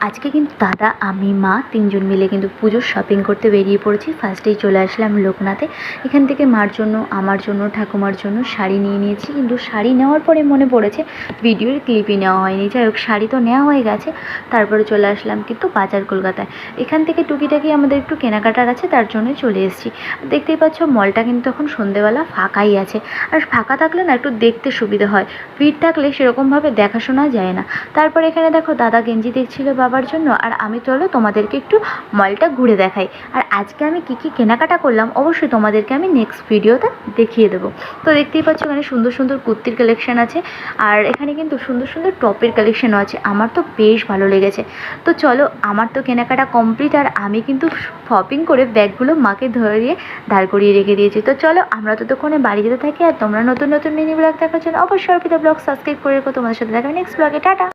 আজকে কিন্তু দাদা, আমি, মা তিনজন মিলে কিন্তু পুজোর শপিং করতে বেরিয়ে পড়েছি। ফার্স্টেই চলে আসলাম লোকনাথে। এখান থেকে মার জন্য, আমার জন্য, ঠাকুমার জন্য শাড়ি নিয়ে নিয়েছি। কিন্তু শাড়ি নেওয়ার পরে মনে পড়েছে ভিডিওর ক্লিপই নেওয়া হয়নি। যাই হোক, শাড়ি তো নেওয়া হয়ে গেছে। তারপরে চলে আসলাম কিন্তু বাজার কলকাতায়। এখান থেকে টুকিটাকি আমাদের একটু কেনাকাটার আছে, তার জন্য চলে এসেছি। দেখতেই পাচ্ছ মলটা কিন্তু এখন সন্ধেবেলা ফাঁকাই আছে। আর ফাঁকা থাকলে না একটু দেখতে সুবিধা হয়, ভিড় থাকলে সেরকমভাবে দেখাশোনা যায় না। তারপর এখানে দেখো দাদা গেঞ্জি দেখছিল বাবার জন্য, আর আমি চলো তোমাদেরকে একটু মলটা ঘুরে দেখাই। আর আজকে আমি কি কি কেনাকাটা করলাম অবশ্যই তোমাদেরকে আমি নেক্সট ভিডিওতে দেখিয়ে দেবো। তো দেখতেই পাচ্ছ এখানে সুন্দর সুন্দর কুর্তির কালেকশন আছে, আর এখানে কিন্তু সুন্দর সুন্দর টপের কালেকশনও আছে। আমার তো বেশ ভালো লেগেছে। তো চলো, আমার তো কেনাকাটা কমপ্লিট, আর আমি কিন্তু শপিং করে ব্যাগগুলো মাকে ধরিয়ে দাঁড় করিয়ে রেখে দিয়েছি। তো চলো আমরা ততক্ষণে বাড়ি যেতে থাকি। আর তোমরা নতুন নতুন মিনি ব্লগ দেখার জন্য অবশ্যই অর্পিতা ব্লগ সাবস্ক্রাইব করে রেখো। তোমাদের সাথে দেখা নেক্সট ব্লগে। টাটা।